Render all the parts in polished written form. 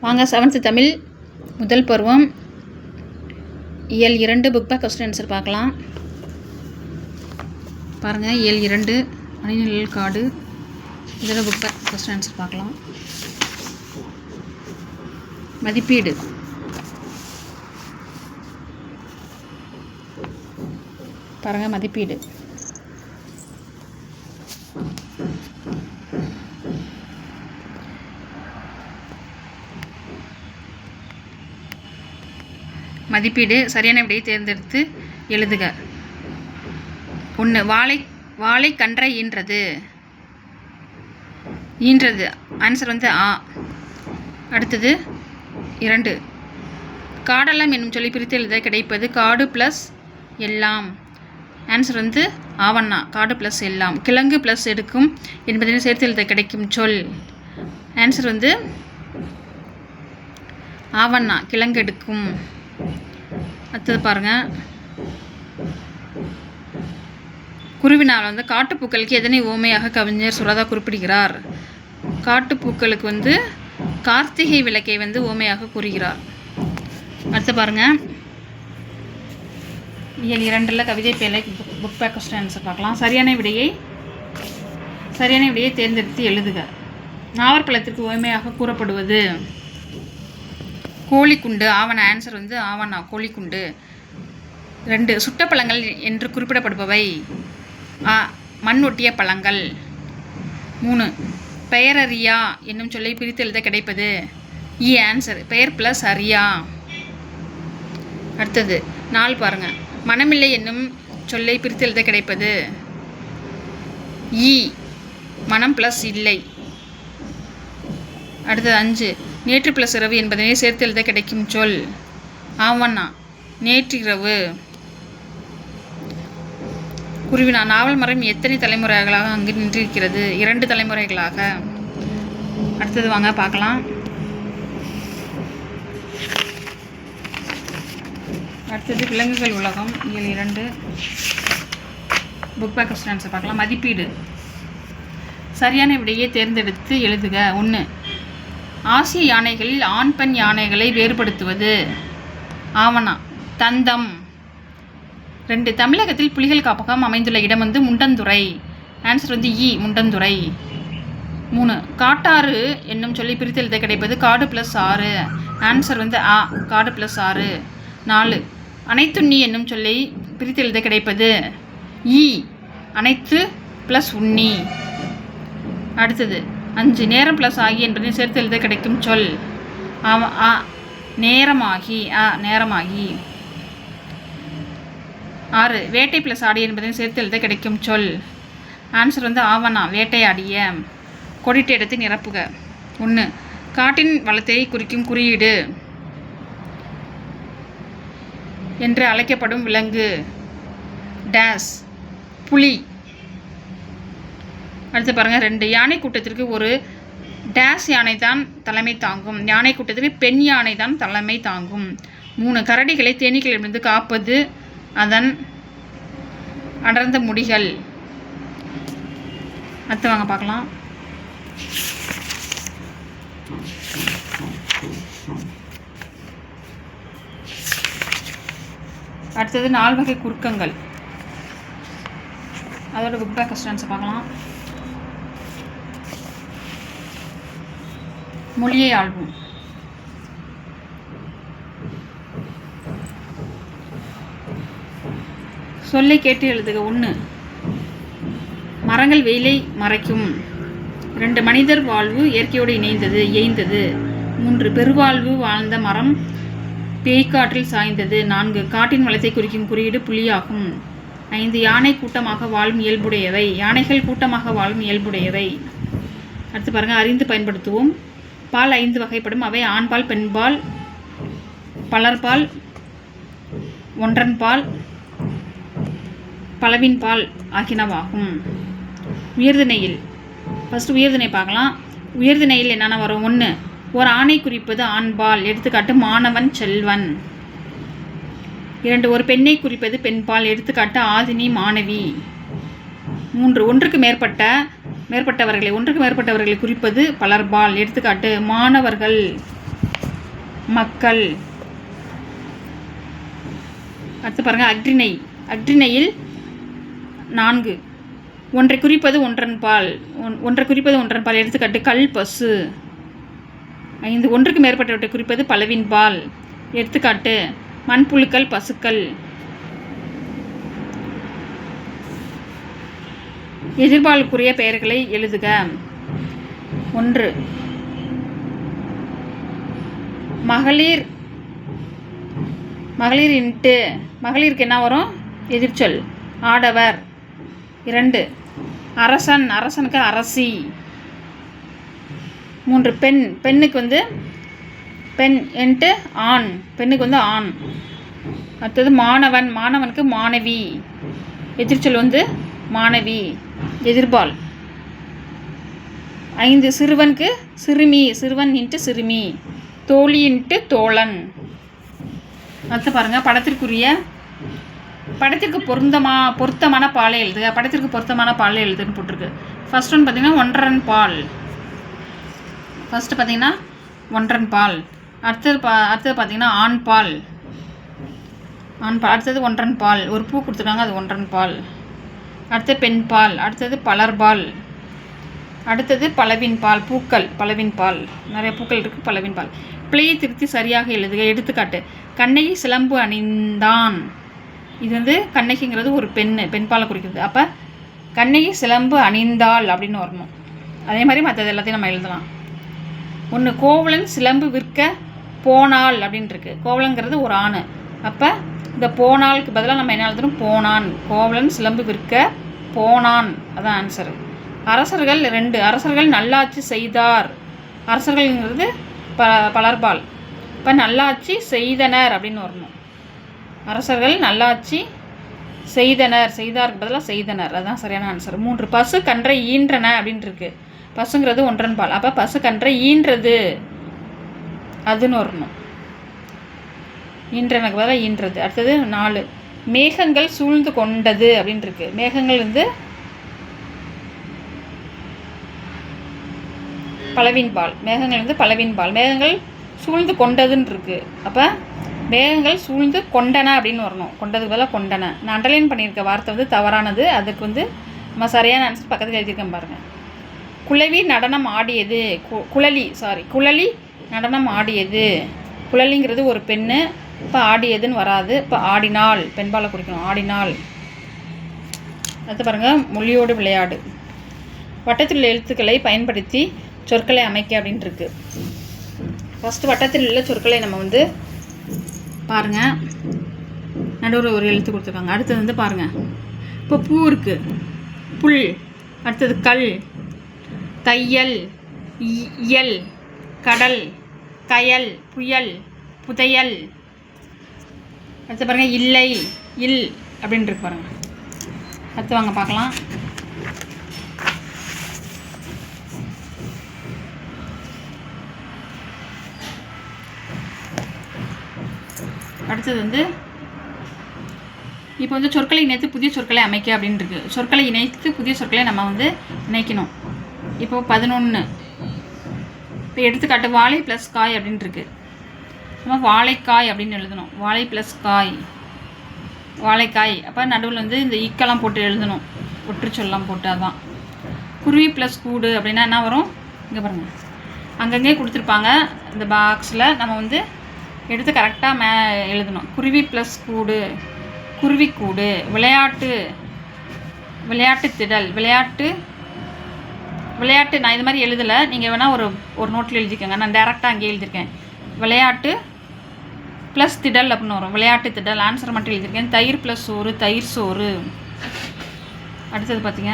வாங்க 7th தமிழ் முதல் பருவம் இயல் 2 புக் பேக் கொஸ்டின் ஆன்சர் பார்க்கலாம். பாருங்கள், இயல் 2 மணிநிழல் காடு. இதில் புக் பேக் கொஸ்டின் ஆன்சர் பார்க்கலாம். மதிப்பீடு. பாருங்கள், மதிப்பீடு. மதிப்பீடு சரியான விடையை தேர்ந்தெடுத்து எழுதுக. 1. வாழை கன்றை ஈன்றது. ஆன்சர் ஆ. அடுத்தது 2. காடெல்லாம் என்னும் சொல்லி பிரித்து எழுத கிடைப்பது காடு ப்ளஸ் எல்லாம். ஆன்சர் ஆவண்ணா. காடு ப்ளஸ் எல்லாம். கிழங்கு ப்ளஸ் எடுக்கும் என்பதனை சேர்த்து எழுத கிடைக்கும் சொல். ஆன்சர் ஆவண்ணா, கிழங்கு எடுக்கும். அடுத்தது பாருங்கள், குருவினால் காட்டுப்பூக்களுக்கு எதனை ஓமையாக கவிஞர் சுரதா குறிப்பிடுகிறார்? காட்டுப்பூக்களுக்கு கார்த்திகை விளக்கை ஓமையாக கூறுகிறார். அடுத்து பாருங்கள், இயல் 2 கவிதை பேழை புக் பேக் கொஸ்டின் ஆன்சர் பார்க்கலாம். சரியான விடையை தேர்ந்தெடுத்து எழுதுக. நாவற்பழத்திற்கு ஓமையாக கூறப்படுவது கோழிக்குண்டு. ஆவண. ஆன்சர் ஆவணா, கோழிக்குண்டு. 2. சுட்ட பழங்கள் என்று குறிப்பிடப்படுபவை மண் ஒட்டிய பழங்கள். 3. பெயரறியா என்னும் சொல்லை பிரித்து எழுத கிடைப்பது ஆன்சர் பெயர் ப்ளஸ் அறியா. அடுத்தது 4 பாருங்கள், மனமில்லை என்னும் சொல்லை பிரித்து எழுத கிடைப்பது மனம் ப்ளஸ் இல்லை. அடுத்தது 5. நேற்று ப்ளஸ் இரவு என்பதனை சேர்த்து எழுத கிடைக்கும் சொல் ஆவண்ணா, நேற்றிரவு. குருவினா நாவல் மரம் எத்தனை தலைமுறைகளாக அங்கு நின்றிருக்கிறது? 2 தலைமுறைகளாக. அடுத்தது வாங்க பார்க்கலாம். அடுத்தது விலங்குகள் உலகம் இயல் 2 புக் பேக் கொஸ்டின் ஆன்சர் பார்க்கலாம். மதிப்பீடு. சரியான விடையை தேர்ந்தெடுத்து எழுதுக. 1. ஆசிய யானைகளில் ஆண் பெண் யானைகளை வேறுபடுத்துவது ஆவணா, தந்தம். 2. தமிழகத்தில் புலிகள் காப்பகம் அமைந்துள்ள இடம் முண்டந்துறை. ஆன்சர் முண்டந்துறை. 3. காட்டாறு என்னும் சொல்லி பிரித்து எழுத கிடைப்பது காடு ப்ளஸ் ஆறு. ஆன்சர் ஆ, காடு ப்ளஸ் ஆறு. 4. அனைத்துண்ணி என்னும் சொல்லை பிரித்து எழுத கிடைப்பது அனைத்து ப்ளஸ் உண்ணி. அடுத்தது 5. நேரம் ப்ளஸ் ஆகி என்பதை சேர்த்து எழுத கிடைக்கும் சொல் நேரமாகி. நேரமாகி. 6. வேட்டை ப்ளஸ் ஆடி என்பதை சேர்த்து எழுத கிடைக்கும் சொல். ஆன்சர் ஆவணா, வேட்டையாடிய. கொடிட்ட இடத்தை நிரப்புக. 1. காட்டின் வளத்தை குறிக்கும் குறியீடு என்று அழைக்கப்படும் விலங்கு டேஸ், புலி. அடுத்து பாருங்கள், 2. யானை கூட்டத்திற்கு ஒரு டேஸ் யானை தான் தலைமை தாங்கும். யானை கூட்டத்திற்கு பெண் யானை தான் தலைமை தாங்கும். 3. கரடிகளை தேனீக்களிடமிருந்து காப்பது அதன் அடர்ந்த முடிகள். அடுத்து வாங்க பார்க்கலாம். அடுத்தது 4 வகை குறுக்கங்கள். அதோட புக் பேக் கொஸ்டின் ஆன்சர் பார்க்கலாம். மொழியை ஆள்வோம். சொல்லை கேட்டு எழுதுக. 1. மரங்கள் வெயிலை மறைக்கும். 2. மனிதர் வாழ்வு இயற்கையோடு இயைந்தது. 3. பெருவாழ்வு வாழ்ந்த மரம் பேய்க்காற்றில் சாய்ந்தது. 4. காட்டின் வளத்தை குறிக்கும் குறியீடு புலியாகும். 5. யானை கூட்டமாக வாழும் இயல்புடையவை. யானைகள் கூட்டமாக வாழும் இயல்புடையவை. அடுத்து பாருங்கள், அறிந்து பயன்படுத்துவோம். பால் 5 வகைப்படும். அவை ஆண்பால், பெண்பால், பலர்பால், ஒன்றன்பால், பலவின் பால் ஆகியனவாகும். உயர்திணையில் ஃபஸ்ட்டு உயர்திணை பார்க்கலாம். உயர்திணையில் என்னென்ன வரும்? 1. ஒரு ஆணை குறிப்பது ஆண்பால். எடுத்துக்காட்டு மாணவன், செல்வன். 2. ஒரு பெண்ணை குறிப்பது பெண்பால். எடுத்துக்காட்டு ஆதினி, மாணவி. 3. ஒன்றுக்கு மேற்பட்டவர்களை குறிப்பது பலர்பால். எடுத்துக்காட்டு மாணவர்கள். மக்கள். அடுத்து பாருங்கள் அக்ரிணை. அக்ரிணையில் 4. ஒன்றை குறிப்பது ஒன்றன்பால். எடுத்துக்காட்டு கல், பசு. 5. ஒன்றுக்கு மேற்பட்டவற்றை குறிப்பது பலவின்பால். எடுத்துக்காட்டு மண்புழுக்கள், பசுக்கள். எதிர்பாலுக்குரிய பெயர்களை எழுதுக. 1. மகளிர். மகளிருக்கு என்ன வரும்? எதிர்ச்சொல் ஆடவர். 2. அரசன். அரசனுக்கு அரசி. 3. பெண். பெண்ணுக்கு வந்து பெண் என்ட்டு ஆண். பெண்ணுக்கு வந்து ஆண். அடுத்தது மாணவன். மாணவனுக்கு மாணவி. எதிர்ச்சொல் வந்து மாணவி, எதிர்பால். 5. சிறுவனுக்கு சிறுமி. சிறுவன் இன்ட்டு சிறுமி. தோழி இன்ட்டு தோழன். அடுத்து பாருங்கள் படத்திற்கு பொருத்தமான பாலை எழுதுக. படத்திற்கு பொருத்தமான பாலை எழுதுன்னு போட்டிருக்கு. ஃபர்ஸ்ட் ஒன் பார்த்தீங்கன்னா ஒன்றன் பால். ஃபஸ்ட்டு பார்த்தீங்கன்னா ஒன்றன் பால். அடுத்தது பார்த்தீங்கன்னா ஆண் பால். அடுத்தது ஒன்றன் பால். ஒரு பூ கொடுத்துருக்காங்க, அது ஒன்றன் பால். அடுத்தது பெண் பால். அடுத்தது பலர்பால். அடுத்தது பலவின் பால். பூக்கள் பலவின் பால். நிறைய பூக்கள் இருக்குது, பலவின் பால். பிழையை திருத்தி சரியாக எழுதுக. எடுத்துக்காட்டு கண்ணகி சிலம்பு அணிந்தான். இது வந்து கண்ணகிங்கிறது ஒரு பெண் பாலை குறிக்கிறது. அப்போ கண்ணகி சிலம்பு அணிந்தாள் அப்படின்னு வரணும். அதே மாதிரி மற்றது எல்லாத்தையும் நம்ம எழுதலாம். 1. கோவலன் சிலம்பு விற்க போனாள் அப்படின்னு இருக்கு. கோவலங்கிறது ஒரு ஆண். அப்போ இந்த போனாளுக்கு பதிலாக நம்ம என்ன எழுதணும்? போனான். கோவலன் சிலம்பு விற்க போனான். அதான் ஆன்சரு. அரசர்கள் 2. அரசர்கள் நல்லாட்சி செய்தார். அரசர்கள்ங்கிறது பலர்பால். இப்போ நல்லாட்சி செய்தனர் அப்படின்னு வரணும். அரசர்கள் நல்லாட்சி செய்தனர். செய்தாருக்கு பதிலாக செய்தனர். அதுதான் சரியான ஆன்சர். 3. பசு கன்றை ஈன்றன அப்படின்னு இருக்கு. பசுங்கிறது ஒன்றன் பால். அப்போ பசு கன்றை ஈன்றது அதுன்னு வரணும். ஈன்றனுக்கு பதிலாக ஈன்றது. அடுத்தது 4. மேகங்கள் சூழ்ந்து கொண்டது அப்படின்னு இருக்கு. மேகங்கள் வந்து பலவின்பால். மேகங்கள் வந்து பலவின்பால். மேகங்கள் சூழ்ந்து கொண்டதுன்னு இருக்கு. அப்போ மேகங்கள் சூழ்ந்து கொண்டன அப்படின்னு வரணும். கொண்டதுக்கு பதிலாக கொண்டன. நான் அண்டர்லைன் பண்ணியிருக்க வார்த்தை வந்து தவறானது. அதுக்கு வந்து நம்ம சரியான ஆன்சர் பக்கத்தில் எழுதியிருக்கேன் பாருங்கள். குழவி நடனம் ஆடியது. குழலி நடனம் ஆடியது. குழலிங்கிறது ஒரு பெண்ணு. இப்போ ஆடியதுன்னு வராது. இப்போ ஆடினாள். பெண்பாலை குறிக்கணும். ஆடினாள். அடுத்து பாருங்கள் மொழியோடு விளையாடு. வட்டத்தில் உள்ள எழுத்துக்களை பயன்படுத்தி சொற்களை அமைக்க அப்படின்ட்டு இருக்கு. ஃபஸ்ட்டு வட்டத்தில் உள்ள சொற்களை நம்ம வந்து பாருங்கள், நடுவில் ஒரு எழுத்து கொடுத்துருக்காங்க. அடுத்தது வந்து பாருங்கள், இப்போ பூ இருக்குது, புல். அடுத்தது கல், தையல், இயல், கடல், கயல், புயல், புதையல். அடுத்து பாருங்கள் இல்லை, இல் அப்படின்னு இருக்கு பாருங்கள். அடுத்து வாங்க பார்க்கலாம். அடுத்தது வந்து இப்போ வந்து சொற்களை இணைத்து புதிய சொற்களை அமைக்க அப்படின்னு இருக்கு. சொற்களை இணைத்து புதிய சொற்களை நம்ம வந்து இணைக்கணும். இப்போ 11. இப்போ எடுத்துக்காட்டு வாழை ப்ளஸ் காய் அப்படின்ட்டு இருக்கு. நம்ம வாழைக்காய் அப்படின்னு எழுதணும். வாழை ப்ளஸ் காய், வாழைக்காய். அப்போ நடுவில் வந்து இந்த இக்கெல்லாம் போட்டு எழுதணும், ஒற்று சொல்லலாம் போட்டு. அதான் குருவி ப்ளஸ் கூடு அப்படின்னா என்ன வரும்? இங்கே பாருங்கள், அங்கங்கே கொடுத்துருப்பாங்க இந்த பாக்ஸில். நம்ம வந்து எடுத்து கரெக்டாக எழுதணும். குருவி ப்ளஸ் கூடு, குருவிக்கூடு. விளையாட்டு, விளையாட்டு திடல், விளையாட்டு. நான் இது மாதிரி எழுதலை, நீங்கள் வேணால் ஒரு நோட்டில் எழுதிக்கோங்க. நான் டேரெக்டாக அங்கே எழுதியிருக்கேன். விளையாட்டு ப்ளஸ் திடல் அப்படின்னு வரும். விளையாட்டு திடல். ஆன்சர் மட்டும் எழுதியிருக்கேன். தயிர் ப்ளஸ் சோறு, தயிர் சோறு. அடுத்தது பார்த்தீங்க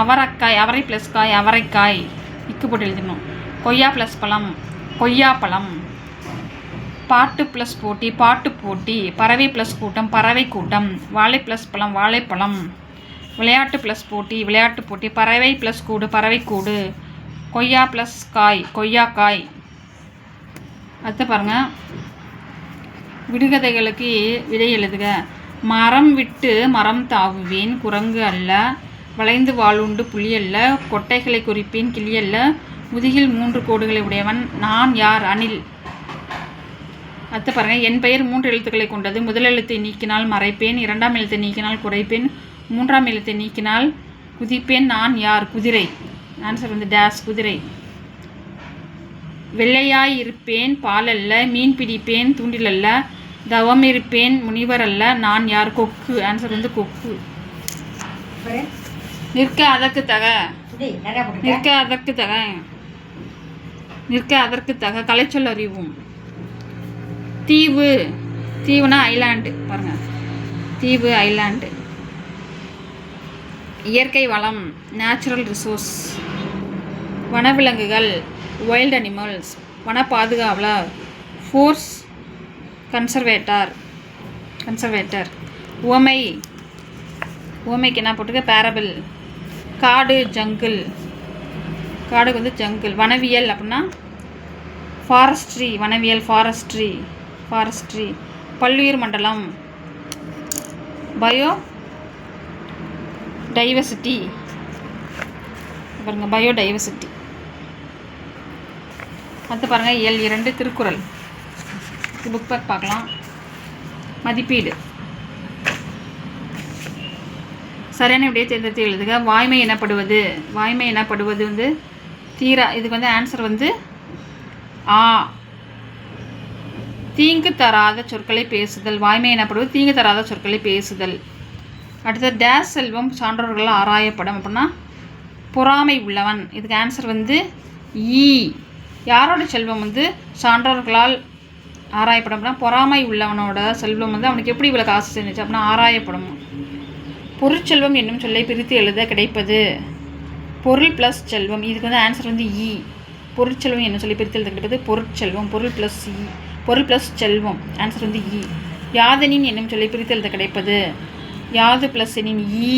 அவரைக்காய், அவரை ப்ளஸ் காய், அவரைக்காய். இக்கு போட்டு எழுதிடணும். கொய்யா ப்ளஸ் பழம், கொய்யாப்பழம். பாட்டு ப்ளஸ் போட்டி, பாட்டு போட்டி. பறவை ப்ளஸ் கூட்டம், பறவை கூட்டம். வாழை ப்ளஸ் பழம், வாழைப்பழம். விளையாட்டு ப்ளஸ் போட்டி, விளையாட்டு போட்டி. பறவை ப்ளஸ் கூடு, பறவை கூடு. கொய்யா ப்ளஸ் காய், கொய்யாக்காய். அடுத்து பாருங்கள், விடுகதைகளுக்கு விடை எழுதுக. மரம் விட்டு மரம் தாவுவேன், குரங்கு அல்ல. வளைந்து வாளுண்டு புலி அல்ல. கொட்டைகளை குறிப்பேன், கிளி அல்ல. முதுகில் 3 கோடுகளை உடையவன் நான் யார்? அணில். அடுத்து பாருங்கள், என் பெயர் 3 எழுத்துக்களை கொண்டது. முதல் எழுத்தை நீக்கினால் மறைப்பேன், இரண்டாம் எழுத்தை நீக்கினால் குறைப்பேன், மூன்றாம் எழுத்தை நீக்கினால் குதிப்பேன். நான் யார்? குதிரை. ஆன்சர் வந்து டேஸ், குதிரை. வெள்ளையாய் இருப்பேன், பால் அல்ல. மீன் பிடிப்பேன், தூண்டில் அல்ல. தவம் இருப்பேன், முனிவர் அல்ல. நான் யார்? கொக்கு. ஆன்சர் வந்து கொக்கு. நிற்க அதற்கு தக, நிற்க அதற்கு தக, நிற்க அதற்கு தக. கலைச்சொல் அறிவும். தீவு, தீவுனா ஐலாண்டு. பாருங்கள், தீவு, ஐலாண்டு. இயற்கை வளம், நேச்சுரல் ரிசோர்ஸ். வனவிலங்குகள், வைல்ட் அனிமல்ஸ். வன பாதுகாவலர், ஃபோர்ஸ் கன்சர்வேட்டர், கன்சர்வேட்டர். உவமை, உவமைக்கு என்ன போட்டிருக்க? பேரபிள். காடு, ஜங்கிள். காடுக்கு வந்து ஜங்கிள். வனவியல் அப்படின்னா ஃபாரஸ்ட்ரி, வனவியல், ஃபாரஸ்ட்ரி, ஃபாரஸ்ட்ரி. பல்லுயிர் மண்டலம், பயோ டைவர்சிட்டி. பாருங்கள், பயோ டைவர்சிட்டி. அடுத்து பாருங்கள், இயல் 2 திருக்குறள். புக் பேக் பார்க்கலாம். மதிப்பீடு. சரியான விடையை தேர்ந்தெடுத்து எழுதுக. வாய்மை எனப்படுவது, வாய்மை எனப்படுவது வந்து தீரா. இதுக்கு வந்து ஆன்சர் வந்து ஆ. தீங்கு தராத சொற்களை பேசுதல். வாய்மை எனப்படுவது தீங்கு தராத சொற்களை பேசுதல். அடுத்தது டேஸ் செல்வம் சான்றோர்களால் ஆராயப்படும் அப்படின்னா பொறாமை உள்ளவன். இதுக்கு ஆன்சர் வந்து ஈ. யாரோட செல்வம் வந்து சான்றோர்களால் ஆராயப்படும் அப்படின்னா பொறாமை உள்ளவனோட செல்வம் வந்து அவனுக்கு எப்படி இவ்வளோ காசு செஞ்சிச்சு அப்படின்னா ஆராயப்படும். பொருட்செல்வம் என்னும் சொல்லை பிரித்து எழுத கிடைப்பது பொருள் ப்ளஸ் செல்வம். இதுக்கு வந்து ஆன்சர் வந்து இ. பொருட்செல்வம் என்னும் சொல்லி பிரித்து எழுத கிடைப்பது பொருட்செல்வம், பொருள் ப்ளஸ் இ, பொருள் ப்ளஸ் செல்வம். ஆன்சர் வந்து இ. யாதெனின் என்னும் சொல்லி பிரித்து எழுத கிடைப்பது யாது ப்ளஸ் எனின், இ.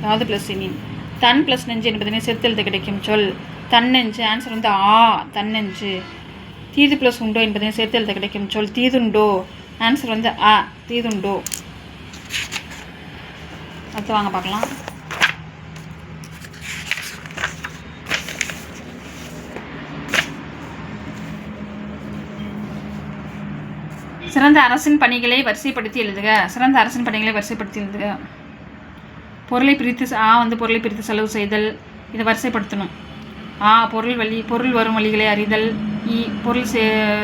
யாது ப்ளஸ் எனின். தன் ப்ளஸ் நெஞ்சு என்பதனை சேர்த்து எழுத கிடைக்கும் சொல் தன்னெஞ்சு. ஆன்சர் வந்து ஆ, தன்னெஞ்சு. தீது ப்ளஸ் உண்டோ என்பதனை சேர்த்து எழுத கிடைக்கும் சொல் தீதுண்டோ. ஆன்சர் வந்து அ, தீதுண்டோ. அடுத்து வாங்க பார்க்கலாம். சிறந்த அரசின் பணிகளை வரிசைப்படுத்தி எழுதுக. சிறந்த அரசின் பணிகளை வரிசைப்படுத்தி எழுதுக. பொருளை பிரித்து, ஆ வந்து பொருளை பிரித்து செலவு செய்தல். இதை வரிசைப்படுத்தணும். ஆ பொருள் வரும் வழிகளை அறிதல். இ பொருள்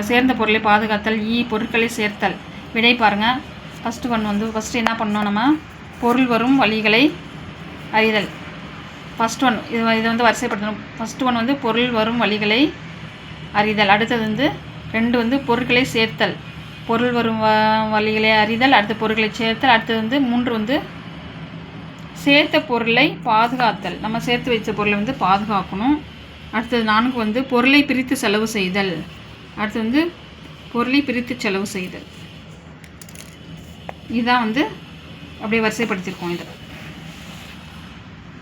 சேர்ந்த பொருளை பாதுகாத்தல். இ பொருட்களை சேர்த்தல். விடை பாருங்கள். ஃபஸ்ட்டு என்ன பண்ணணும், நம்ம பொருள் வரும் வழிகளை அறிதல். ஃபஸ்ட் ஒன் இதை வந்து வரிசைப்படுத்தணும். ஃபஸ்ட்டு ஒன் வந்து பொருள் வரும் வழிகளை அறிதல். அடுத்தது வந்து 2 வந்து பொருட்களை சேர்த்தல். பொருள் வரும் வழிகளை அறிதல், அடுத்த பொருட்களை சேர்த்தல். அடுத்தது வந்து 3 வந்து சேர்த்த பொருளை பாதுகாத்தல். நம்ம சேர்த்து வைத்த பொருளை வந்து பாதுகாக்கணும். அடுத்தது 4 வந்து பொருளை பிரித்து செலவு செய்தல். அடுத்து வந்து பொருளை பிரித்து செலவு செய்தல். இதுதான் வந்து அப்படியே வரிசைப்படுத்தியிருக்கோம். இதை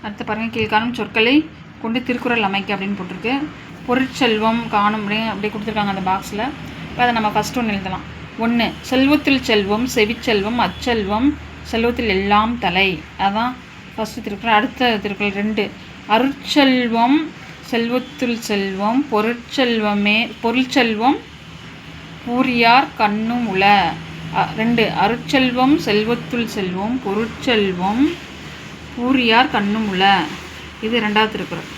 அடுத்து பாருங்கள், கீழ்காணும் சொற்களை கொண்டு திருக்குறள் அமைக்க அப்படின்னு போட்டிருக்கு. பொருட்செல்வம் காணும் அப்படியே கொடுத்துருக்காங்க அந்த பாக்ஸில். இப்போ அதை நம்ம ஃபஸ்ட் ஒன்று எழுதலாம். 1 செல்வத்தில் செல்வம், செவிச்செல்வம், அச்செல்வம், செல்வத்தில் எல்லாம் தலை. அதுதான் ஃபஸ்ட்டு திருக்குறள். அடுத்த திருக்குறள் 2 அருட்செல்வம், செல்வத்துள் செல்வம், பொருட்செல்வம் பூரியார் கண்ணும் உள. 2 அருட்செல்வம், செல்வத்துள் செல்வம், பொருட்செல்வம் பூரியார் கண்ணும் உள. இது 2வது திருக்குறள்.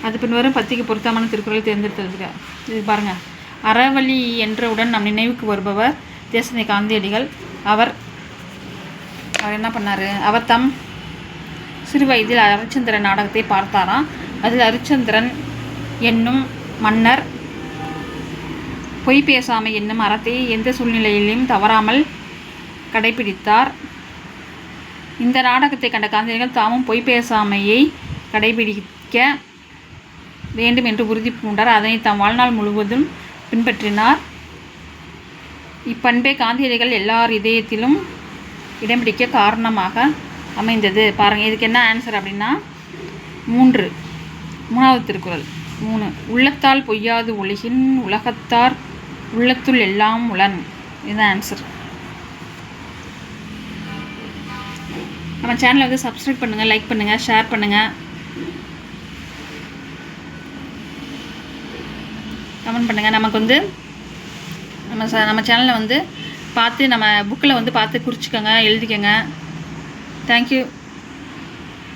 அது பின்வரும் பத்திக்கு பொருத்தமான திருக்குறளை தேர்ந்தெடுத்ததுங்க. இது பாருங்கள். அறவழி என்றவுடன் நம் நினைவுக்கு வருபவர் தேசத்தை காந்தியடிகள். அவர் என்ன பண்ணார்? அவர் தம் சிறு வயதில் அரிச்சந்திரன் நாடகத்தை பார்த்தாராம். அதில் அரிச்சந்திரன் என்னும் மன்னர் பொய் பேசாமை என்னும் அறத்தை எந்த சூழ்நிலையிலும் தவறாமல் கடைபிடித்தார். இந்த நாடகத்தை கண்ட காந்தியடிகள் தாமும் பொய் பேசாமையை கடைபிடிக்க வேண்டும் என்று உறுதி பூண்டார். அதனை தம் வாழ்நாள் முழுவதும் பின்பற்றினார். இப்பண்பே காந்தியடிகள் எல்லார் இதயத்திலும் இடம் பிடிக்க காரணமாக அமைந்தது. பாருங்கள், இதுக்கு என்ன ஆன்சர் அப்படின்னா 3வது திருக்குறள் 3 உள்ளத்தால் பொய்யாது ஒழுகின் உலகத்தார் உள்ளத்துள் எல்லாம் உளன். இதுதான் ஆன்சர். நம்ம சேனலை வந்து சப்ஸ்கிரைப் பண்ணுங்கள், லைக் பண்ணுங்கள், ஷேர் பண்ணுங்கள், கமெண்ட் பண்ணுங்கள். நமக்கு வந்து நம்ம சேனலை வந்து பார்த்து நம்ம புக்கில் வந்து பார்த்து குறிச்சிக்கோங்க, எழுதிக்கோங்க. தேங்க்யூ.